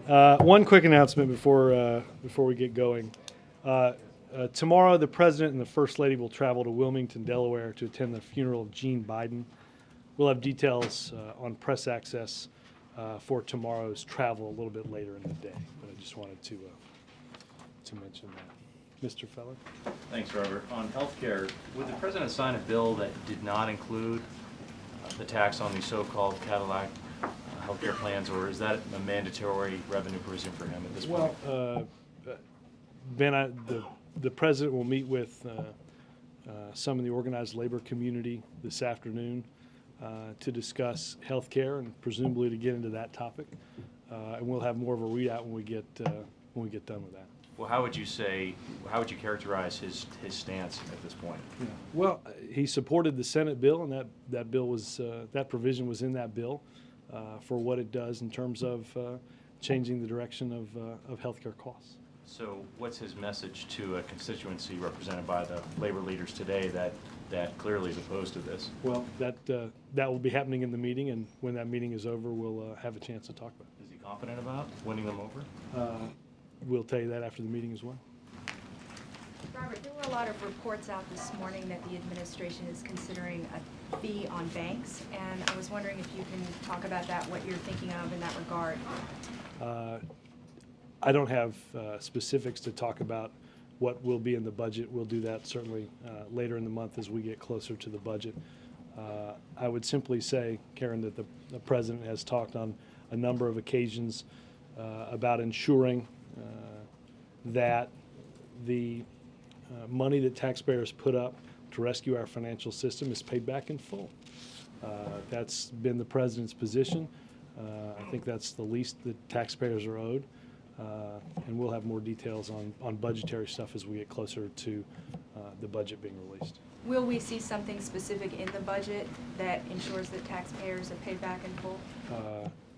One quick announcement before we get going. Tomorrow, the President and the First Lady will travel to Wilmington, Delaware to attend the funeral of Gene Biden. We'll have details on press access for tomorrow's travel a little bit later in the day, but I just wanted to mention that. Mr. Feller? Thanks, Robert. On healthcare, would the President sign a bill that did not include the tax on the so-called Cadillac healthcare plans, or is that a mandatory revenue provision for him at this point? Well, Ben, the President will meet with some of the organized labor community this afternoon to discuss health care and presumably to get into that topic. And we'll have more of a readout when we get done with that. Well, how would you characterize his stance at this point? Yeah. Well, he supported the Senate bill, and that bill was that provision was in that bill for what it does in terms of changing the direction of healthcare costs. So, what's his message to a constituency represented by the labor leaders today that clearly is opposed to this? Well, that will be happening in the meeting, and when that meeting is over, we'll have a chance to talk about it. Is he confident about winning them over? We'll tell you that after the meeting as well. Robert, there were a lot of reports out this morning that the administration is considering a fee on banks, and I was wondering if you can talk about that, what you're thinking of in that regard. I don't have specifics to talk about what will be in the budget. We'll do that certainly later in the month as we get closer to the budget. I would simply say, Karen, that the President has talked on a number of occasions about ensuring that the money that taxpayers put up to rescue our financial system is paid back in full. That's been the President's position. I think that's the least that taxpayers are owed. And we'll have more details on budgetary stuff as we get closer to the budget being released. Will we see something specific in the budget that ensures that taxpayers are paid back in full?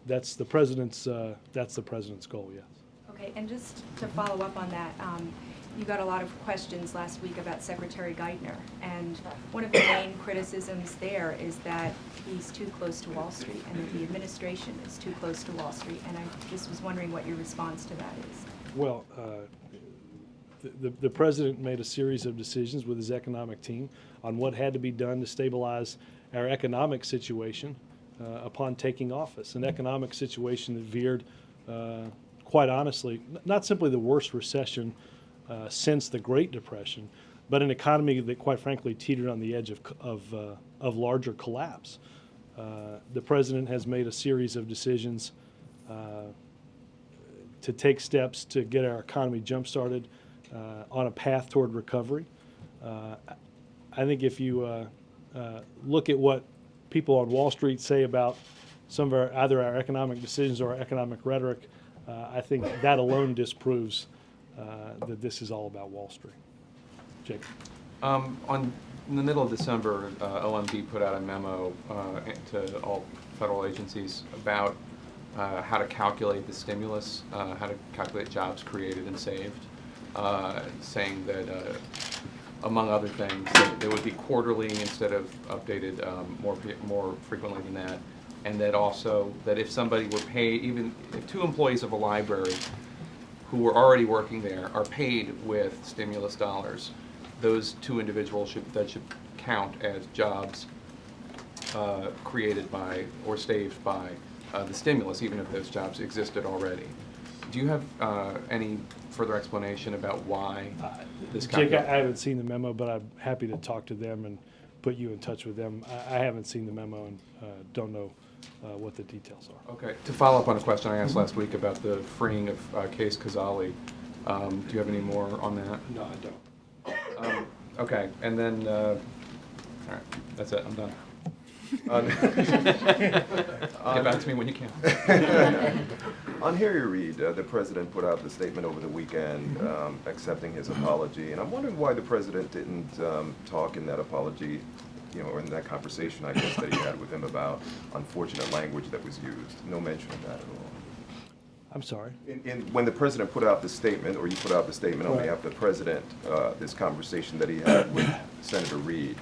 That's the President's goal, yes. Okay, and just to follow up on that, you got a lot of questions last week about Secretary Geithner, and one of the main criticisms there is that he's too close to Wall Street and that the administration is too close to Wall Street, and I just was wondering what your response to that is. Well, the President made a series of decisions with his economic team on what had to be done to stabilize our economic situation upon taking office, an economic situation that veered, quite honestly, not simply the worst recession since the Great Depression, but an economy that, quite frankly, teetered on the edge of larger collapse. The President has made a series of decisions to take steps to get our economy jump-started on a path toward recovery. I think if you look at what people on Wall Street say about some of either our economic decisions or our economic rhetoric, I think that alone disproves that this is all about Wall Street. Jake. In the middle of December, OMB put out a memo to all federal agencies about how to calculate the stimulus, how to calculate jobs created and saved, saying that, among other things, that it would be quarterly instead of updated more frequently than that, and that also that if somebody were paid, even if two employees of a library who were already working there are paid with stimulus dollars, those two individuals should count as jobs created by or saved by the stimulus, even if those jobs existed already. Do you have any further explanation about why this Jake, I haven't seen the memo, but I'm happy to talk to them and put you in touch with them. I haven't seen the memo and don't know what the details are. Okay. To follow up on a question I asked last week about the freeing of Case Khazali, do you have any more on that? No, I don't. Okay, and then, all right, that's it, I'm done. Get back to me when you can. On Harry Reid, the President put out the statement over the weekend accepting his apology, and I'm wondering why the President didn't talk in that apology, or in that conversation, I guess, that he had with him about unfortunate language that was used. No mention of that at all. I'm sorry? When the President put out the statement, or you put out the statement on behalf of the President, this conversation that he had with Senator Reid,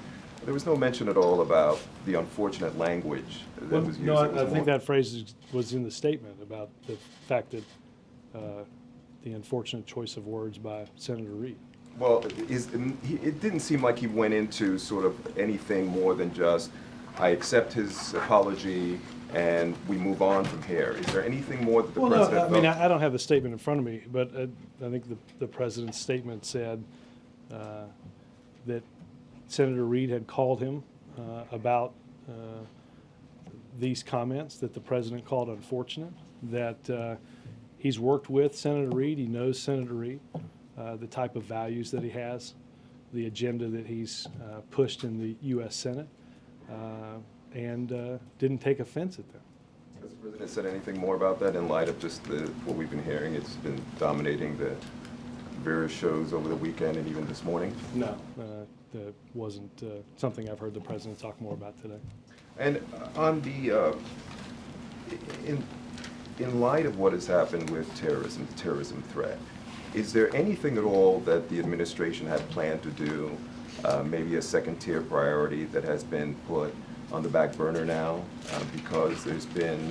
there was no mention at all about the unfortunate language that was used. No, I think that phrase was in the statement about the fact that the unfortunate choice of words by Senator Reid. Well, it didn't seem like he went into sort of anything more than just, I accept his apology and we move on from here. Is there anything more that the Well, president no, I mean, felt? I don't have the statement in front of me, but I think the president's statement said that Senator Reid had called him about these comments that the president called unfortunate, that he's worked with Senator Reid, he knows Senator Reid, the type of values that he has, the agenda that he's pushed in the U.S. Senate, and didn't take offense at them. Has the president said anything more about that in light of just what we've been hearing? It's been dominating the various shows over the weekend and even this morning. No, that wasn't something I've heard the president talk more about today. And on the, in light of what has happened with terrorism, the terrorism threat, is there anything at all that the administration had planned to do, maybe a second-tier priority that has been put on the back burner now because there's been,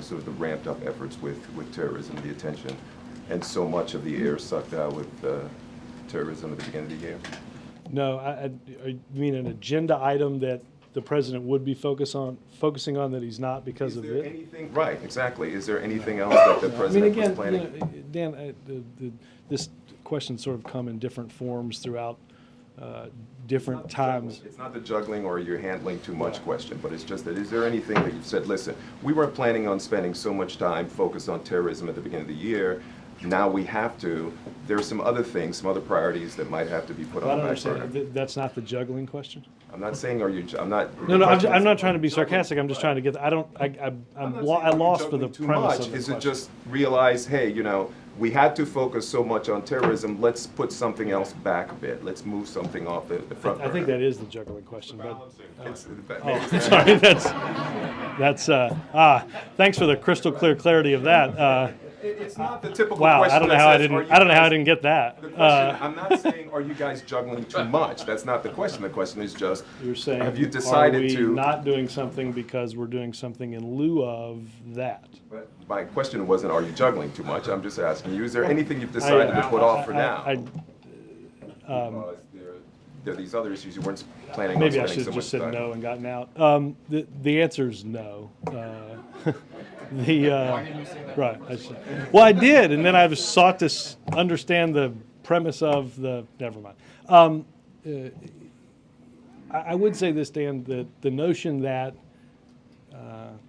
sort of the ramped-up efforts with terrorism, the attention, and so much of the air sucked out with terrorism at the beginning of the year? No, I mean an agenda item that the president would be focusing on that he's not because of Is there it. anything, right, exactly. Is there anything else that the I mean, president was again, planning? Dan, this question sort of come in different forms throughout different times. It's not the juggling or you're handling too much question, but it's just that, is there anything that you've said, listen, we weren't planning on spending so much time focused on terrorism at the beginning of the year. Now we have to. There's some other things, some other priorities that might have to be put I on don't the back burner. understand. That's not the juggling question. I'm not saying, I'm not. No, I'm not trying to be sarcastic. I'm just trying to get. I lost for the premise of the question. Is it just realize, hey, we had to focus so much on terrorism, let's put something else back a bit. Let's move something off the front burner. I think that is the juggling question. But It's- oh, sorry, that's thanks for the crystal clear clarity of that. It's not the typical Wow, question I don't know that how I says, didn't. "Are you I don't know how I guys-" didn't get that. The question, I'm not saying, are you guys juggling too much? That's not the question. The question is just, You're saying, have you decided are we to? not doing something because we're doing something in lieu of that? But my question wasn't, are you juggling too much? I'm just asking you, is there anything you've decided to put off for now? Because there are these other issues you weren't planning on Maybe I spending should so have just much said time. no and gotten out. The answer is no. Right. Well, I did, and then I sought to understand the premise of the. Never mind. I would say this, Dan, that the notion that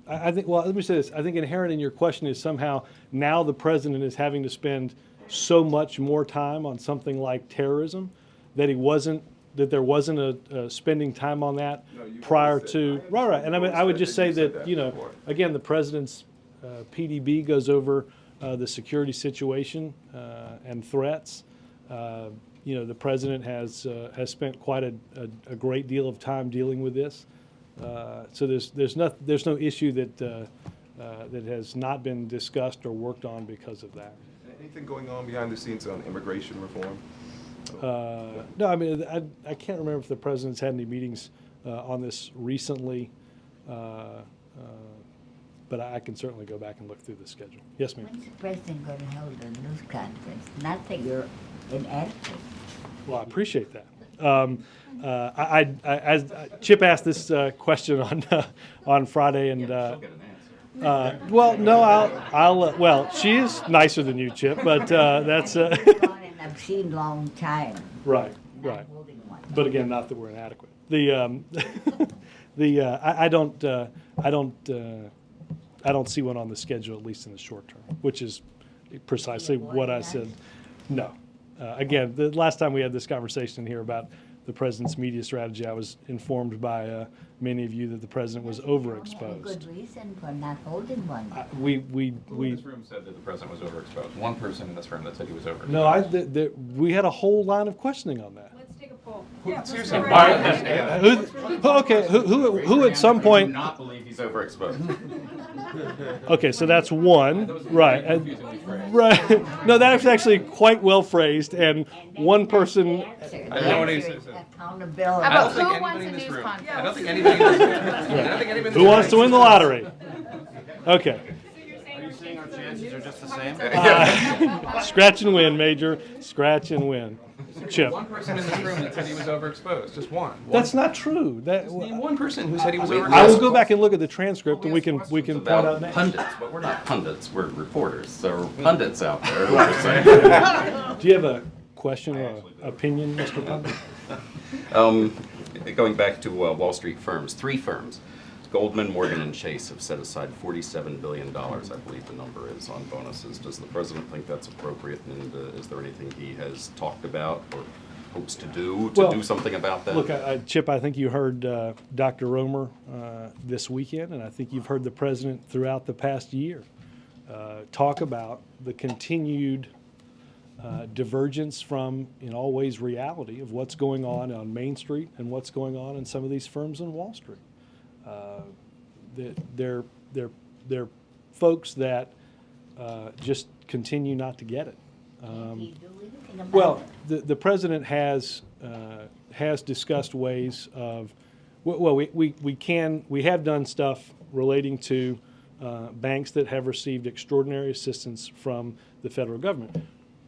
I think. Well, let me say this. I think inherent in your question is somehow now the president is having to spend so much more time on something like terrorism that he wasn't. That there wasn't a spending time on that No, you've prior always said to. that. Right. You've And I mean, always I would said just that. say You said that, that before. again, the president's PDB goes over the security situation and threats. The president has spent quite a great deal of time dealing with this. So there's no issue that has not been discussed or worked on because of that. Anything going on behind the scenes on immigration reform? No, I mean, I can't remember if the president's had any meetings on this recently, but I can certainly go back and look through the schedule. Yes, ma'am. When's the president going to hold a news conference? Not that you're inadequate. Well, I appreciate that. As Chip asked this question on Friday, and well, no, well, she is nicer than you, Chip, but that's On an obscene long time. right, Not right. holding one. But again, not that we're inadequate. I don't see one on the schedule, at least in the short term, which is precisely what I said. No. Again, the last time we had this conversation here about the president's media strategy, I was informed by many of you that the president was A overexposed. good reason for not holding one. Who in this room said that the president was overexposed? One person in this room that said he was overexposed. No, we had a whole line of questioning on that. Let's take a poll. Seriously, All right, who at some I point? do not believe he's overexposed. Okay, so that's one, That was right? really confusingly phrased. Right. No, that was actually quite well phrased, and one person. Answer. I know what he Answer is said. accountability. I don't Who think wants anybody a in this news room. conference? I don't think anybody in this room. I don't think anybody in this Who room wants to win the thinks- lottery? Okay. saying our chances are just the same? Scratch and win, Major. Scratch and win. Chip. One person in this room that said he was overexposed. Just one. That's not true. Name one person who said he was Wait, overexposed. I will go back and look at the transcript, and we can point out About names. pundits, but we're not pundits, we're reporters. There are pundits out there who are saying. Do you have a question or opinion, Mr. Pundit? Going back to Wall Street firms, 3 firms, Goldman, Morgan, and Chase have set aside $47 billion, I believe the number is, on bonuses. Does the president think that's appropriate, and is there anything he has talked about or hopes to do something about that? Look, Chip, I think you heard Dr. Romer this weekend, and I think you've heard the president throughout the past year talk about the continued divergence from, in all ways, reality of what's going on Main Street and what's going on in some of these firms on Wall Street. They're folks that just continue not to get it. Can you do anything about Well, it? the president has discussed ways of, well, we have done stuff relating to banks that have received extraordinary assistance from the federal government.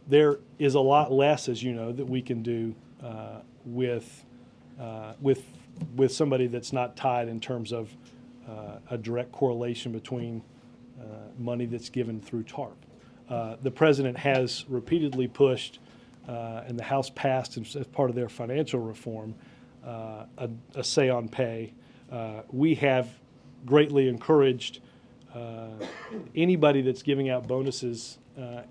There is a lot less, as you know, that we can do with somebody that's not tied in terms of a direct correlation between money that's given through TARP. The president has repeatedly pushed, and the House passed as part of their financial reform, a say on pay. We have greatly encouraged anybody that's giving out bonuses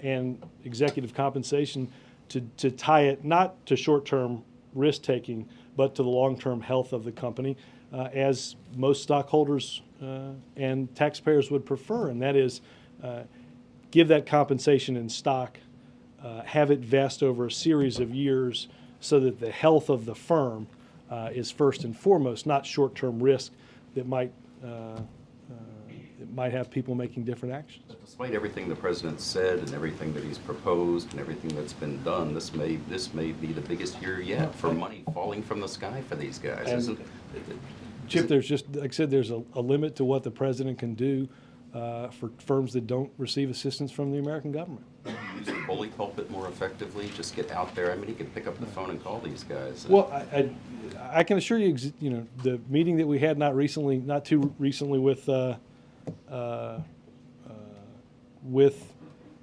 and executive compensation to tie it not to short-term risk-taking, but to the long-term health of the company, as most stockholders and taxpayers would prefer, and that is give that compensation in stock, have it vest over a series of years so that the health of the firm is first and foremost, not short-term risk that might have people making different actions. Despite everything the president said and everything that he's proposed and everything that's been done, this may be the biggest year yet for money falling from the sky for these guys, And isn't Chip, there's just, like I said, there's a limit to what the president can do for firms that don't receive assistance from the American government. Use the bully pulpit more effectively, just get out there. I mean, he can pick up the phone and call these guys. Well, I can assure you, the meeting that we had not too recently with the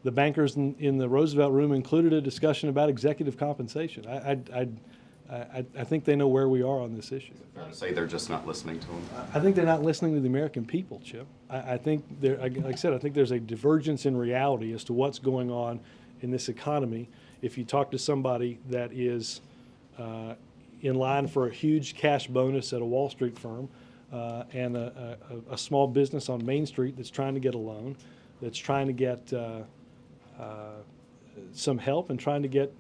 bankers in the Roosevelt Room included a discussion about executive compensation. I think they know where we are on this issue. Fair to say they're just not listening to him. I think they're not listening to the American people, Chip. I think like I said, I think there's a divergence in reality as to what's going on in this economy. If you talk to somebody that is in line for a huge cash bonus at a Wall Street firm and a small business on Main Street that's trying to get a loan, that's trying to get some help and trying to get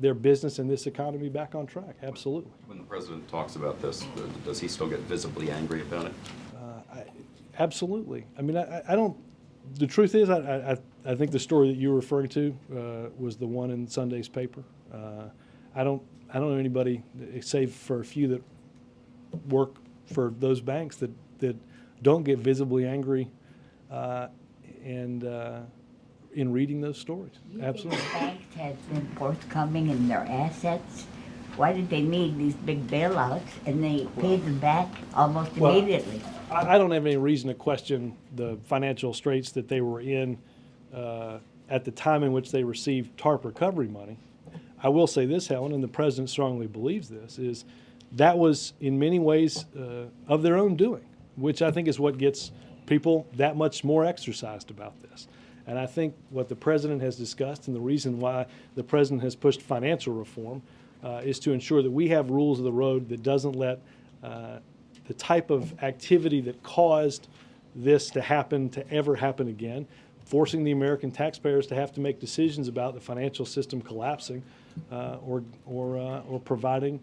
their business in this economy back on track. Absolutely. When the president talks about this, does he still get visibly angry about it? Absolutely. I mean, I don't. The truth is, I think the story that you were referring to was the one in Sunday's paper. I don't know anybody, save for a few that work for those banks, that don't get visibly angry in reading those stories. You Absolutely. think the banks have been forthcoming in their assets? Why did they need these big bailouts and they paid them back almost Well, immediately? I don't have any reason to question the financial straits that they were in at the time in which they received TARP recovery money. I will say this, Helen, and the president strongly believes this, is that was in many ways of their own doing, which I think is what gets people that much more exercised about this. And I think what the president has discussed and the reason why the president has pushed financial reform is to ensure that we have rules of the road that doesn't let the type of activity that caused this to happen to ever happen again, forcing the American taxpayers to have to make decisions about the financial system collapsing or providing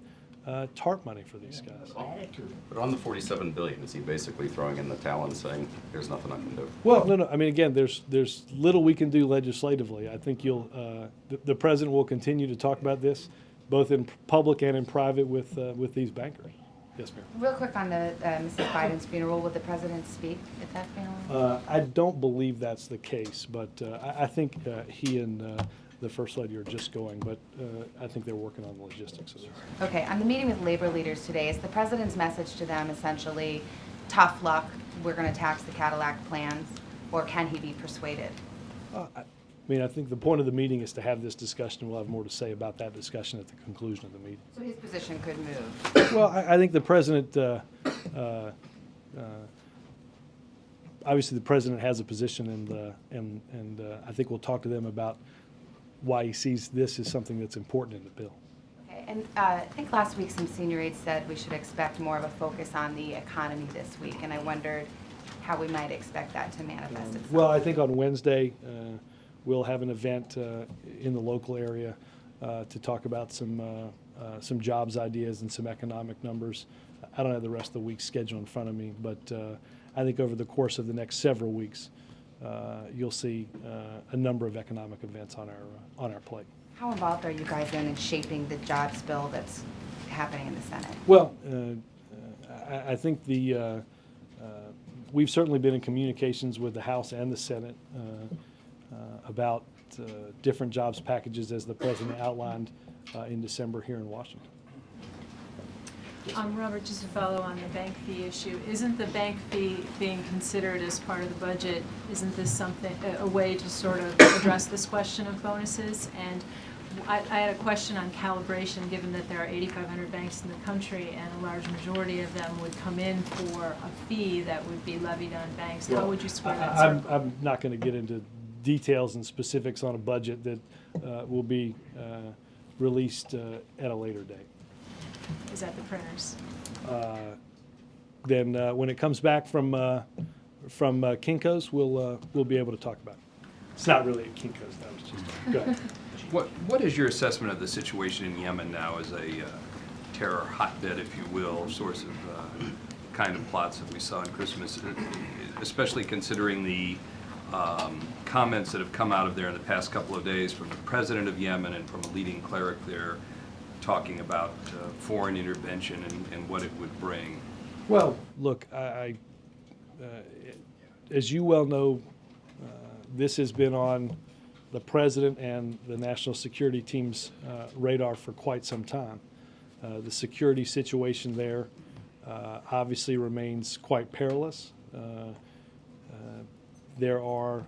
TARP money for these guys. Attitude. But on the $47 billion, is he basically throwing in the towel and saying, "There's nothing I can do"? Well, no. I mean, again, there's little we can do legislatively. I think the president will continue to talk about this, both in public and in private with these bankers. Yes, ma'am. Real quick on the Mrs. Biden's funeral, will the president speak at that funeral? I don't believe that's the case, but I think he and the First Lady are just going, but I think they're working on the logistics of this. Okay, on the meeting with labor leaders today, is the president's message to them essentially, tough luck, we're going to tax the Cadillac plans, or can he be persuaded? I mean, I think the point of the meeting is to have this discussion, and we'll have more to say about that discussion at the conclusion of the meeting. So his position could move. Well, I think the president, obviously the president has a position, and I think we'll talk to them about why he sees this as something that's important in the bill. Okay, and I think last week some senior aides said we should expect more of a focus on the economy this week, and I wondered how we might expect that to manifest itself. Well, I think on Wednesday, we'll have an event in the local area to talk about some jobs ideas and some economic numbers. I don't have the rest of the week's schedule in front of me, but I think over the course of the next several weeks, you'll see a number of economic events on our plate. How involved are you guys in shaping the jobs bill that's happening in the Senate? Well, I think we've certainly been in communications with the House and the Senate about different jobs packages as the president outlined in December here in Washington. Robert, just to follow on the bank fee issue, isn't the bank fee being considered as part of the budget? Isn't this something, a way to sort of address this question of bonuses? And I had a question on calibration, given that there are 8,500 banks in the country and a large majority of them would come in for a fee that would be levied on banks. How would you square that circle? I'm not going to get into details and specifics on a budget that will be released at a later date. Is that the printers? Then when it comes back from Kinko's, we'll be able to talk about it. It's not really at Kinko's. That was just go ahead. What is your assessment of the situation in Yemen now as a terror hotbed, if you will, source of kind of plots that we saw in Christmas, especially considering the comments that have come out of there in the past couple of days from the president of Yemen and from a leading cleric there, talking about foreign intervention and what it would bring? Well, look, as you well know, this has been on the president and the national security team's radar for quite some time. The security situation there obviously remains quite perilous. There are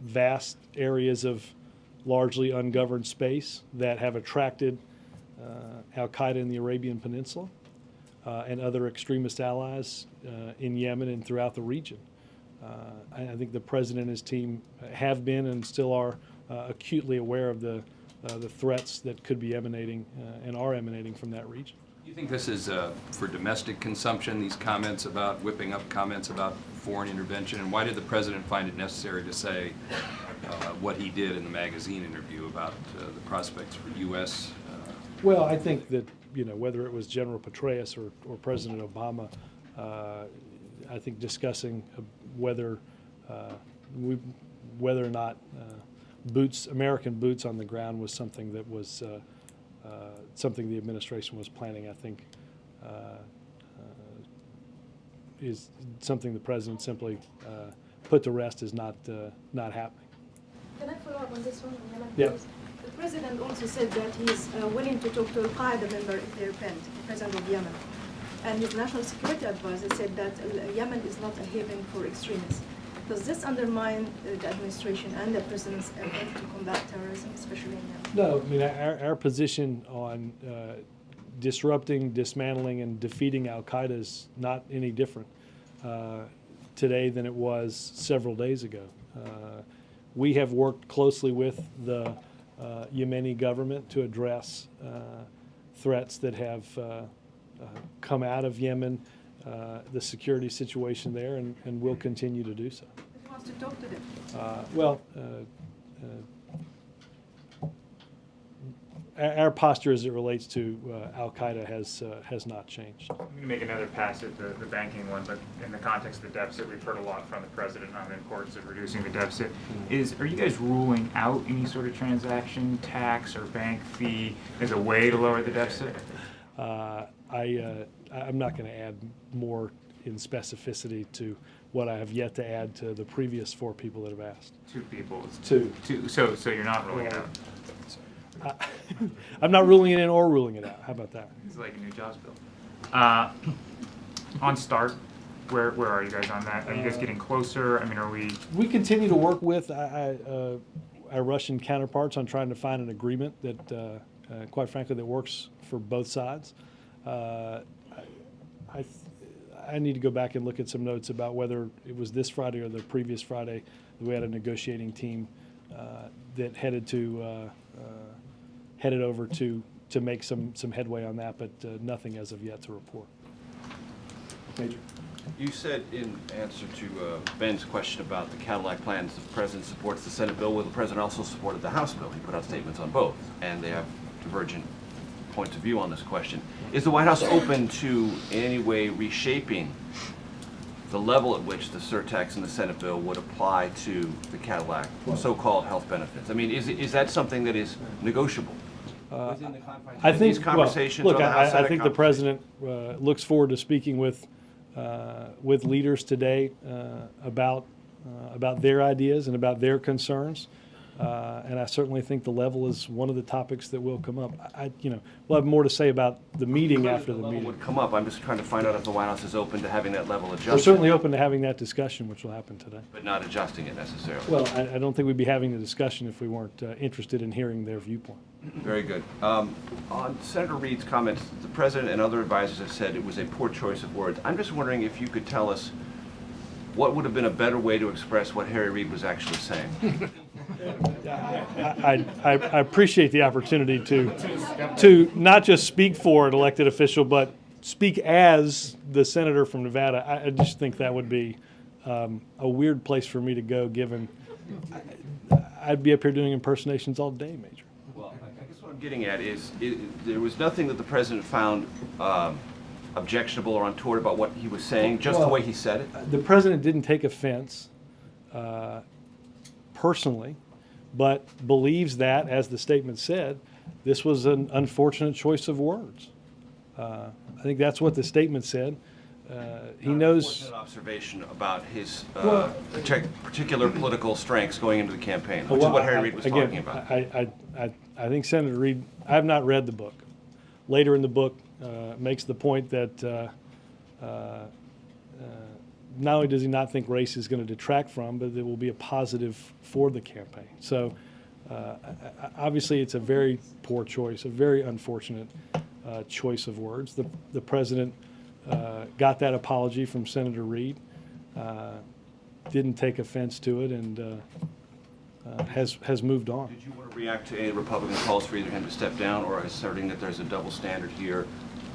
vast areas of largely ungoverned space that have attracted Al-Qaeda in the Arabian Peninsula and other extremist allies in Yemen and throughout the region. I think the president and his team have been and still are acutely aware of the threats that could be emanating and are emanating from that region. Do you think this is for domestic consumption, these comments about whipping up comments about foreign intervention? And why did the president find it necessary to say what he did in the magazine interview about the prospects for U.S.? Well, I think that, whether it was General Petraeus or President Obama, I think discussing whether or not American boots on the ground was something that was something the administration was planning, I think is something the president simply put to rest as not happening. Can I follow up on this one? Yeah. The president also said that he's willing to talk to Al-Qaeda member if they repent, the president of Yemen. And his national security advisor said that Yemen is not a haven for extremists. Does this undermine the administration and the president's effort to combat terrorism, especially in Yemen? No, I mean, our position on disrupting, dismantling, and defeating Al-Qaeda is not any different today than it was several days ago. We have worked closely with the Yemeni government to address threats that have come out of Yemen, the security situation there, and will continue to do so. He wants to talk to them. Our posture as it relates to Al-Qaeda has not changed. I'm going to make another pass at the banking one, but in the context of the deficit, we've heard a lot from the president on the importance of reducing the deficit. Are you guys ruling out any sort of transaction tax or bank fee as a way to lower the deficit? I'm not going to add more in specificity to what I have yet to add to the previous 4 people that have asked. 2 people. Two. So you're not ruling it out. I'm not ruling it in or ruling it out. How about that? It's like a new jobs bill. On START, where are you guys on that? Are you guys getting closer? I mean, are we? We continue to work with our Russian counterparts on trying to find an agreement that, quite frankly, that works for both sides. I need to go back and look at some notes about whether it was this Friday or the previous Friday that we had a negotiating team that headed over to make some headway on that, but nothing as of yet to report. Major. You said in answer to Ben's question about the Cadillac plans, the President supports the Senate bill. Well, the President also supported the House bill. He put out statements on both, and they have divergent points of view on this question. Is the White House open to in any way reshaping the level at which the surtax in the Senate bill would apply to the Cadillac so-called health benefits? I mean, is that something that is negotiable? Within the confines of these conversations? Well, look, or the House I Senate think the conversations? President looks forward to speaking with leaders today about their ideas and about their concerns. And I certainly think the level is one of the topics that will come up. We'll have more to say about the meeting after the meeting. Would come up. I'm just trying to find out if the White House is open to having that level adjusted. We're certainly open to having that discussion, which will happen today. But not adjusting it necessarily. Well, I don't think we'd be having the discussion if we weren't interested in hearing their viewpoint. Very good. On Senator Reid's comments, the President and other advisors have said it was a poor choice of words. I'm just wondering if you could tell us what would have been a better way to express what Harry Reid was actually saying. I appreciate the opportunity to not just speak for an elected official, but speak as the senator from Nevada. I just think that would be a weird place for me to go, given I'd be up here doing impersonations all day, Major. Well, I guess what I'm getting at is there was nothing that the President found objectionable or untoward about what he was saying, just the way he said it? The President didn't take offense personally, but believes that, as the statement said, this was an unfortunate choice of words. I think that's what the statement said. He knows. An observation about his particular political strengths going into the campaign, which is what Harry Reid was talking about. I think Senator Reid, I have not read the book. Later in the book, makes the point that not only does he not think race is going to detract from, but it will be a positive for the campaign. So obviously it's a very poor choice, a very unfortunate choice of words. The President got that apology from Senator Reid, didn't take offense to it, and has moved on. Did you want to react to any Republican calls for either him to step down or asserting that there's a double standard here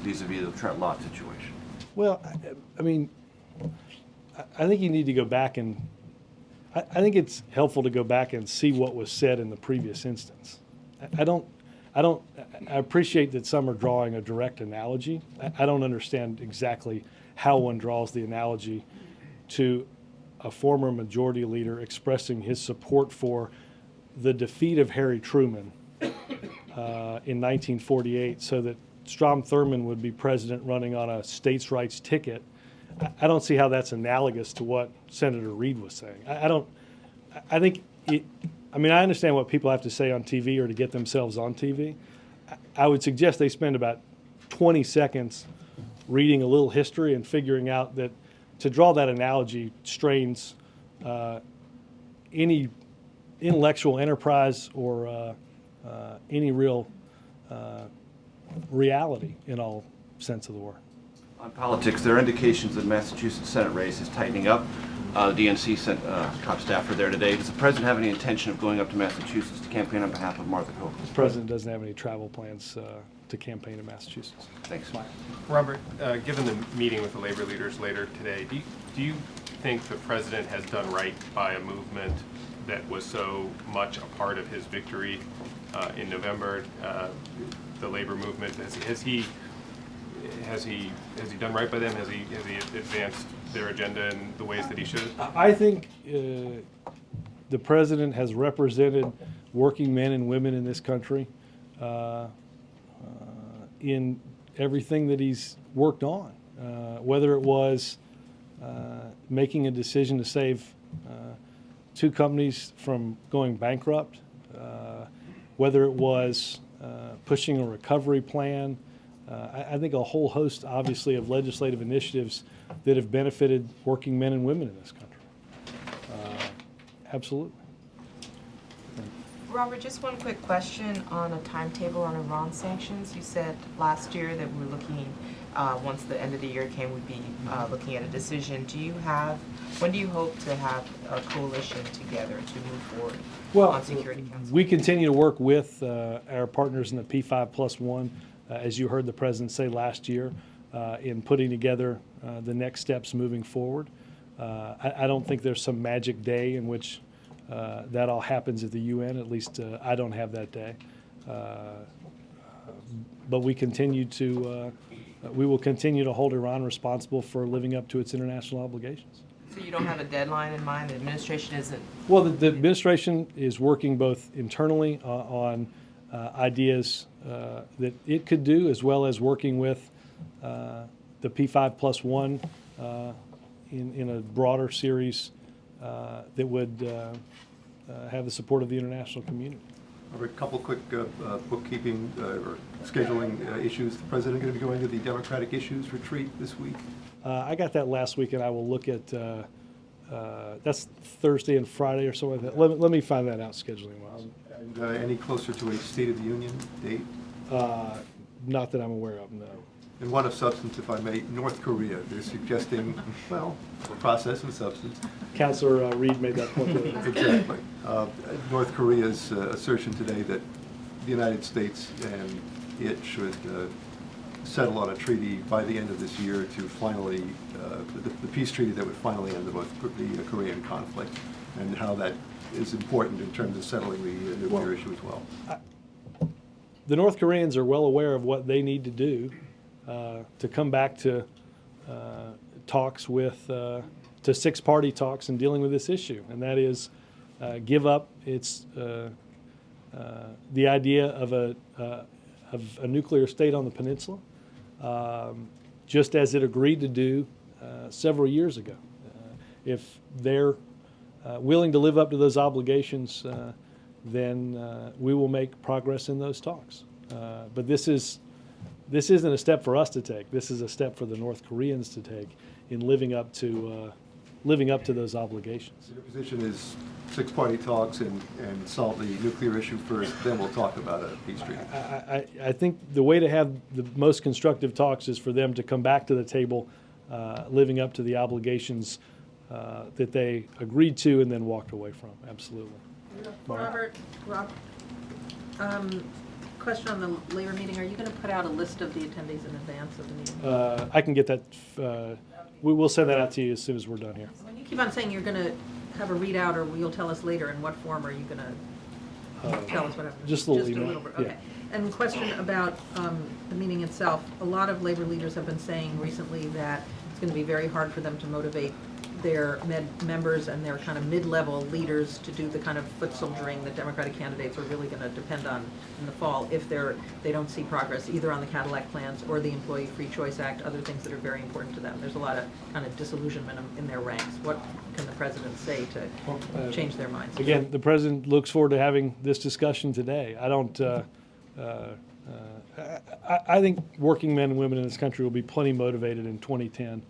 vis-a-vis the Trent Lott situation? Well, I mean, I think you need to go back and I think it's helpful to go back and see what was said in the previous instance. I appreciate that some are drawing a direct analogy. I don't understand exactly how one draws the analogy to a former majority leader expressing his support for the defeat of Harry Truman in 1948 so that Strom Thurmond would be president running on a states' rights ticket. I don't see how that's analogous to what Senator Reid was saying. I understand what people have to say on TV or to get themselves on TV. I would suggest they spend about 20 seconds reading a little history and figuring out that to draw that analogy strains any intellectual enterprise or any real reality in all sense of the word. On politics, there are indications that the Massachusetts Senate race is tightening up. The DNC sent top staffer there today. Does the President have any intention of going up to Massachusetts to campaign on behalf of Martha Coker? The President doesn't have any travel plans to campaign in Massachusetts. Thanks. Robert, given the meeting with the labor leaders later today, do you think the President has done right by a movement that was so much a part of his victory in November, the labor movement? Has he done right by them? Has he advanced their agenda in the ways that he should? I think the President has represented working men and women in this country in everything that he's worked on, whether it was making a decision to save two companies from going bankrupt, whether it was pushing a recovery plan. I think a whole host, obviously, of legislative initiatives that have benefited working men and women in this country. Absolutely. Robert, just one quick question on a timetable on Iran sanctions. You said last year that we were looking, once the end of the year came, we'd be looking at a decision. When do you hope to have a coalition together to move forward on Security Council? We continue to work with our partners in the P5+1, as you heard the President say last year, in putting together the next steps moving forward. I don't think there's some magic day in which that all happens at the UN. At least I don't have that day. But we will continue to hold Iran responsible for living up to its international obligations. So you don't have a deadline in mind? The administration isn't? Well, the administration is working both internally on ideas that it could do, as well as working with the P5+1 in a broader series that would have the support of the international community. A couple quick bookkeeping or scheduling issues. The President going to be going to the Democratic Issues Retreat this week? I got that last week, and I will look at, that's Thursday and Friday or something like that. Let me find that out scheduling-wise. And any closer to a State of the Union date? Not that I'm aware of, no. And one of substance, if I may, North Korea. They're suggesting, well, a process of substance. Councilor Reed made that point. Exactly. North Korea's assertion today that the United States and it should settle on a treaty by the end of this year to finally, the peace treaty that would finally end the Korean conflict, and how that is important in terms of settling the nuclear issue as well. The North Koreans are well aware of what they need to do to come back to talks with, to six-party talks and dealing with this issue, and that is give up its the idea of a nuclear state on the peninsula, just as it agreed to do several years ago. If they're willing to live up to those obligations, then we will make progress in those talks. But this isn't a step for us to take. This is a step for the North Koreans to take in living up to those obligations. So your position is six-party talks and solve the nuclear issue first, then we'll talk about a peace treaty. I think the way to have the most constructive talks is for them to come back to the table, living up to the obligations that they agreed to and then walked away from. Absolutely. Robert, question on the labor meeting. Are you going to put out a list of the attendees in advance of the meeting? I can get that. We will send that out to you as soon as we're done here. When you keep on saying you're going to have a readout, or you'll tell us later, in what form are you going to tell us whatever? Just a little email. Bit, okay. Yeah. And question about the meeting itself. A lot of labor leaders have been saying recently that it's going to be very hard for them to motivate their members and their kind of mid-level leaders to do the kind of foot soldiering that Democratic candidates are really going to depend on in the fall if they don't see progress either on the Cadillac plans or the Employee Free Choice Act, other things that are very important to them. There's a lot of kind of disillusionment in their ranks. What can the President say to change their minds? Again, the President looks forward to having this discussion today. I don't. I think working men and women in this country will be plenty motivated in 2010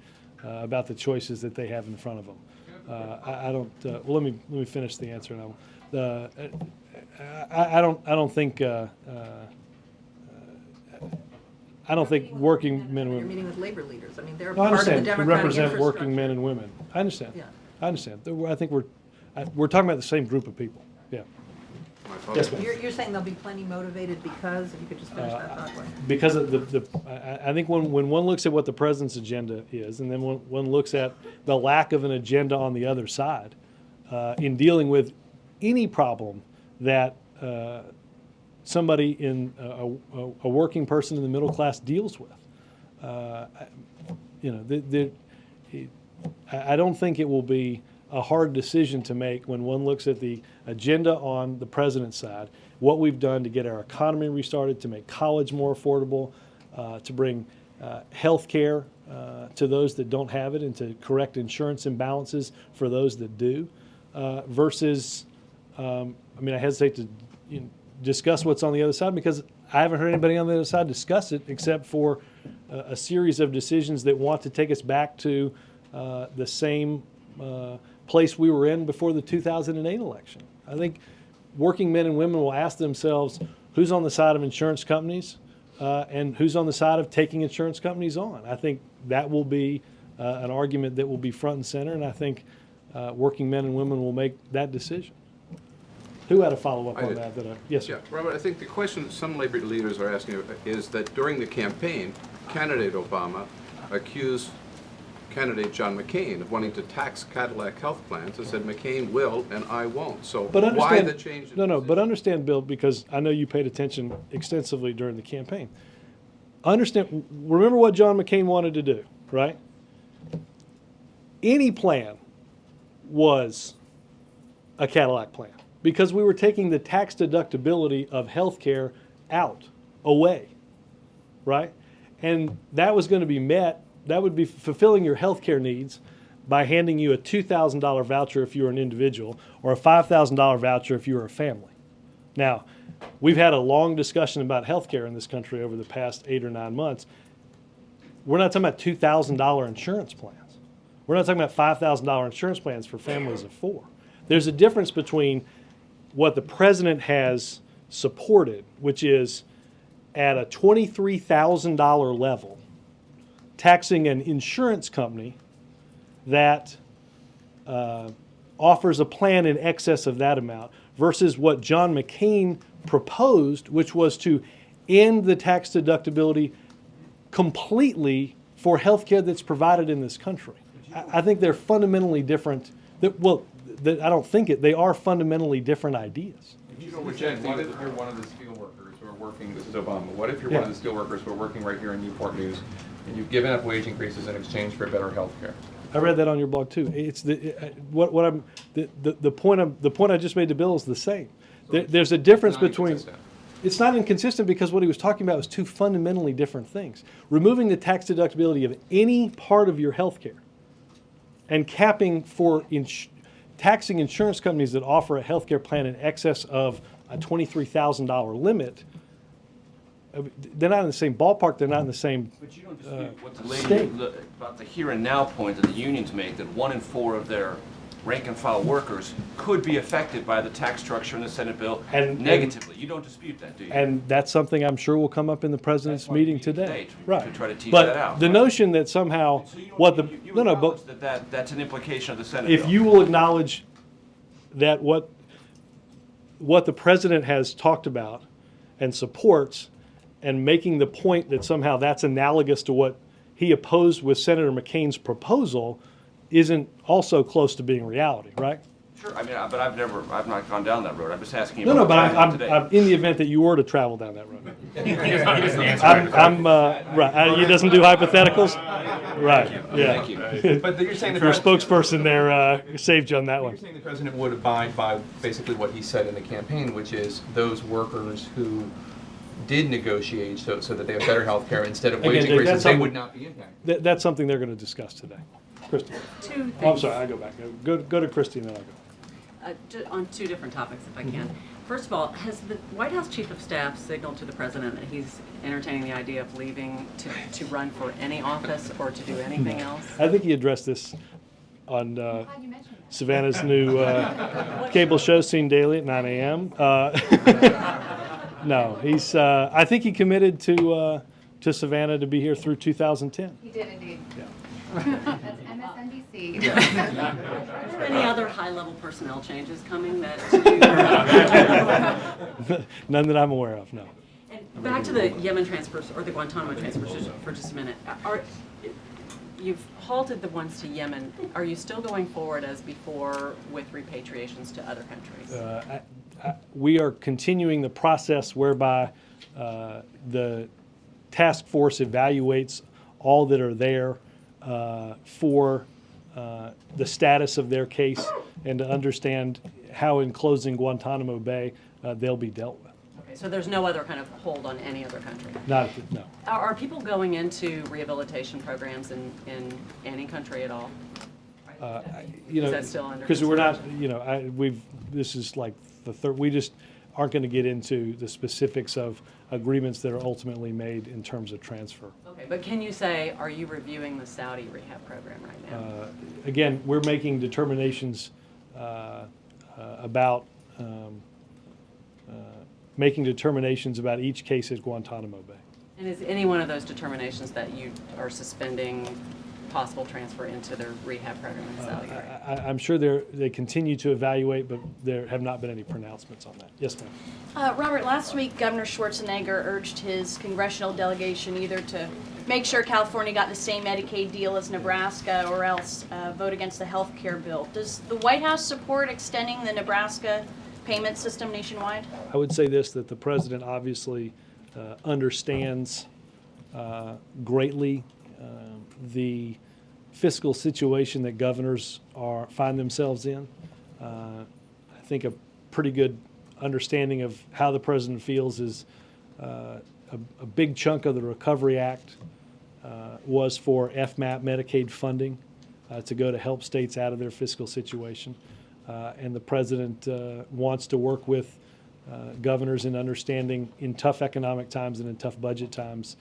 about the choices that they have in front of them. I don't. Well, let me finish the answer now. I don't think. I don't think working men and women. You're meeting with labor leaders. I mean, they're I part of the understand. Democratic To represent infrastructure. working men and women. I understand. Yeah. I understand. I think we're talking about the same group of people. Yeah. Yes, ma'am. You're saying they'll be plenty motivated because, if you could just finish that thought for me. Because of I think when one looks at what the President's agenda is, and then one looks at the lack of an agenda on the other side in dealing with any problem that somebody in a working person in the middle class deals with, I don't think it will be a hard decision to make when one looks at the agenda on the President's side, what we've done to get our economy restarted, to make college more affordable, to bring health care to those that don't have it and to correct insurance imbalances for those that do, versus, I mean, I hesitate to discuss what's on the other side because I haven't heard anybody on the other side discuss it except for a series of decisions that want to take us back to the same place we were in before the 2008 election. I think working men and women will ask themselves who's on the side of insurance companies and who's on the side of taking insurance companies on. I think that will be an argument that will be front and center, and I think working men and women will make that decision. Who had a follow-up on that? Yes, sir. Yeah, Robert, I think the question some labor leaders are asking is that during the campaign, candidate Obama accused candidate John McCain of wanting to tax Cadillac health plans and said McCain will and I won't. So why the change? But understand, Bill, because I know you paid attention extensively during the campaign. Remember what John McCain wanted to do, right? Any plan was a Cadillac plan because we were taking the tax deductibility of health care away, right? And that was going to be met, that would be fulfilling your health care needs by handing you a $2,000 voucher if you were an individual or a $5,000 voucher if you were a family. Now, we've had a long discussion about health care in this country over the past 8 or 9 months. We're not talking about $2,000 insurance plans. We're not talking about $5,000 insurance plans for families of 4. There's a difference between what the president has supported, which is at a $23,000 level, taxing an insurance company that offers a plan in excess of that amount, versus what John McCain proposed, which was to end the tax deductibility completely for health care that's provided in this country. I think they're fundamentally different. I don't think they are fundamentally different ideas. What if you're one of the steel workers who are working, this is Obama, what if you're one of the steel workers who are working right here in Newport News and you've given up wage increases in exchange for better health care? I read that on your blog too. It's the point I just made to Bill is the same. There's a difference between. It's not inconsistent because what he was talking about was two fundamentally different things. Removing the tax deductibility of any part of your health care and capping for taxing insurance companies that offer a health care plan in excess of a $23,000 limit. They're not in the same ballpark. They're not in the same But you don't dispute what the state. about the here and now point that the unions make, that 1 in 4 of their rank and file workers could be affected by the tax structure in the Senate bill negatively. You don't dispute that, do you? And that's something I'm sure will come up in the president's meeting today. To try to tease but that out. the notion that somehow that's an implication of the Senate if bill. you will acknowledge that what the president has talked about and supports, and making the point that somehow that's analogous to what he opposed with Senator McCain's proposal, isn't also close to being reality, right? Sure, I mean, but I've not gone down that road. I'm just asking you No, about but I'm today. I'm in the event that you were to travel down that road. He doesn't answer Right. He doesn't do hypotheticals. Right. Yeah. Thank you. But you're saying your spokesperson there saved you on that one. You're saying the president would abide by basically what he said in the campaign, which is those workers who did negotiate so that they have better health care instead of wage increases, they would not be impacted. That's something they're going to discuss today. Christy. Two things. Oh, I'm sorry, I go back. Go to Christy and then I'll go. On 2 different topics, if I can. First of all, has the White House Chief of Staff signaled to the President that he's entertaining the idea of leaving to run for any office or to do anything else? I think he addressed this on Savannah's new cable show, Seen Daily at 9 a.m. No, he's. I think he committed to Savannah to be here through 2010. He did indeed. Yeah. That's MSNBC. Are there any other high-level personnel changes coming that None that I'm aware of, no. And back to the Yemen transfers, or the Guantanamo transfers, for just a minute. You've halted the ones to Yemen. Are you still going forward as before with repatriations to other countries? We are continuing the process whereby the task force evaluates all that are there for the status of their case and to understand how in closing Guantanamo Bay they'll be dealt with. Okay, so there's no other kind of hold on any other country? Not, no. Are people going into rehabilitation programs in any country at all? You know, Is that still under because we're not, you know, this is like the third, we just aren't going to get into the specifics of agreements that are ultimately made in terms of transfer. Okay, but can you say, are you reviewing the Saudi rehab program right now? Again, we're making determinations about each case at Guantanamo Bay. And is any one of those determinations that you are suspending possible transfer into their rehab program in Saudi Arabia? I'm sure they continue to evaluate, but there have not been any pronouncements on that. Yes, ma'am. Robert, last week Governor Schwarzenegger urged his congressional delegation either to make sure California got the same Medicaid deal as Nebraska or else vote against the health care bill. Does the White House support extending the Nebraska payment system nationwide? I would say this, that the president obviously understands greatly the fiscal situation that governors find themselves in. I think a pretty good understanding of how the president feels is a big chunk of the Recovery Act was for FMAP Medicaid funding to go to help states out of their fiscal situation. And the president wants to work with governors in understanding in tough economic times and in tough budget times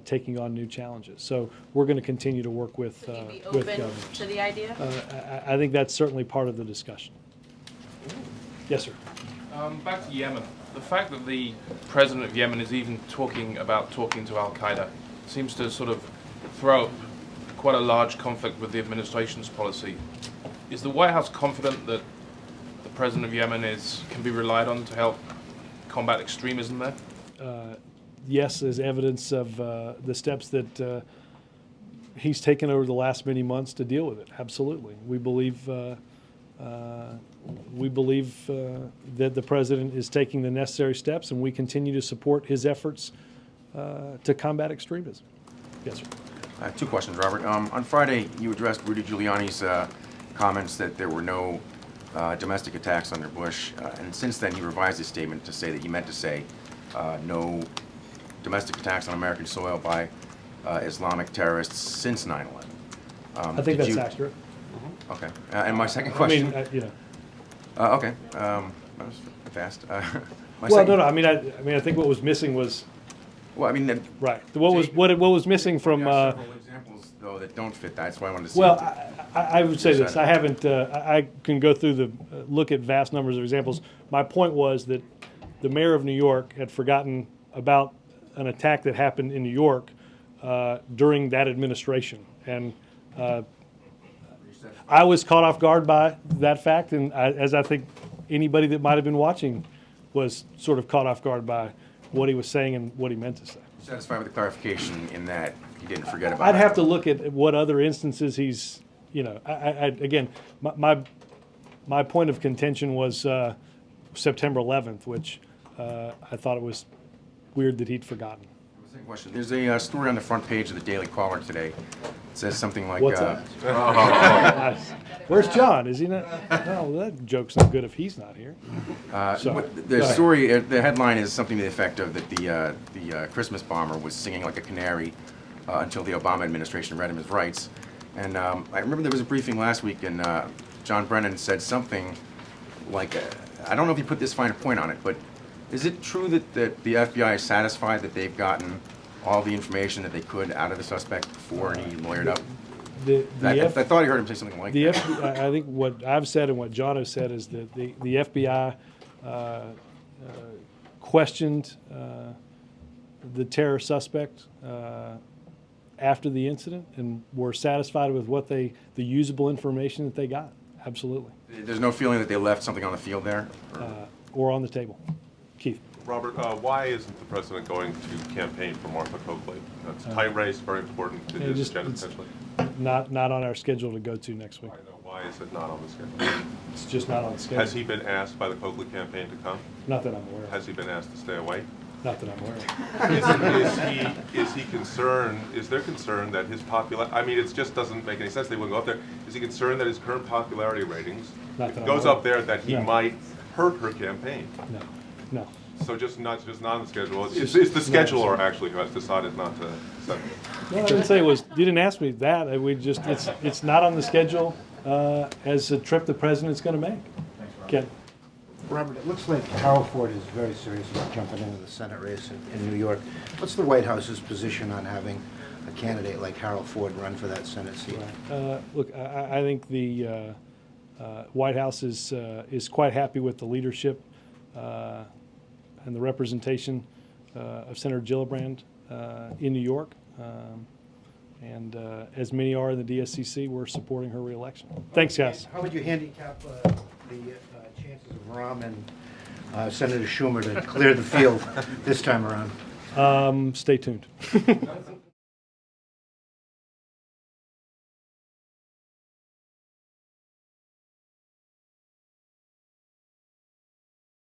taking on new challenges. So we're going to continue to work with Open governors. to the idea? I think that's certainly part of the discussion. Yes, sir. Back to Yemen. The fact that the president of Yemen is even talking to Al-Qaeda seems to sort of throw up quite a large conflict with the administration's policy. Is the White House confident that the president of Yemen can be relied on to help combat extremism there? Yes, as evidence of the steps that he's taken over the last many months to deal with it. Absolutely. We believe that the president is taking the necessary steps, and we continue to support his efforts to combat extremism. Yes, sir. Two questions, Robert. On Friday, you addressed Rudy Giuliani's comments that there were no domestic attacks under Bush, and since then you revised his statement to say that he meant to say no domestic attacks on American soil by Islamic terrorists since 9/11. I think that's accurate. Okay. And my second question. I mean, you know. Okay. That was fast. I mean, I think what was missing was. Well, I mean, right. What was missing from. Several examples though that don't fit that. That's why I wanted to see. Well, I would say this. I haven't. I can go through look at vast numbers of examples. My point was that the mayor of New York had forgotten about an attack that happened in New York during that administration, and I was caught off guard by that fact, and as I think anybody that might have been watching was sort of caught off guard by what he was saying and what he meant to say. Satisfied with the clarification in that he didn't forget about I'd have to look at what other instances he's, you know, again, my point of contention was September 11th, which I thought it was weird that he'd forgotten. Second question. There's a story on the front page of the Daily Caller today. It says something like... What's that? Where's John? Is he not? No, that joke's not good if he's not here. The story, the headline is something to the effect of that the Christmas bomber was singing like a canary until the Obama administration read him his rights. And I remember there was a briefing last week, and John Brennan said something like, I don't know if he put this fine point on it, but is it true that the FBI is satisfied that they've gotten all the information that they could out of the suspect before he lawyered up? I thought I heard him say something like that. I think what I've said and what John has said is that the FBI questioned the terror suspect after the incident and were satisfied with the usable information that they got. Absolutely. There's no feeling that they left something on the field there? Or on the table. Keith. Robert, why isn't the president going to campaign for Martha Coakley? That's a tight race, very important to his agenda, potentially. Not on our schedule to go to next week. I know. Why is it not on the schedule? It's just not on the schedule. Has he been asked by the Coakley campaign to come? Not that I'm aware of. Has he been asked to stay away? Not that I'm aware of. Is he concerned, is there concern that his popularity, I mean, it just doesn't make any sense they wouldn't go up there. Is he concerned that his current popularity ratings, if it goes up there, that he might hurt her campaign? No. So just not on the schedule. It's the scheduler actually who has decided not to send it. No, I didn't say it was, you didn't ask me that. We just, it's not on the schedule as a trip the president's going to make. Ken? Robert, it looks like Harold Ford is very serious about jumping into the Senate race in New York. What's the White House's position on having a candidate like Harold Ford run for that Senate seat? Look, I think the White House is quite happy with the leadership and the representation of Senator Gillibrand in New York. And as many are in the DSCC, we're supporting her reelection. Thanks, guys. How would you handicap the chances of Rahm and Senator Schumer to clear the field this time around? Stay tuned.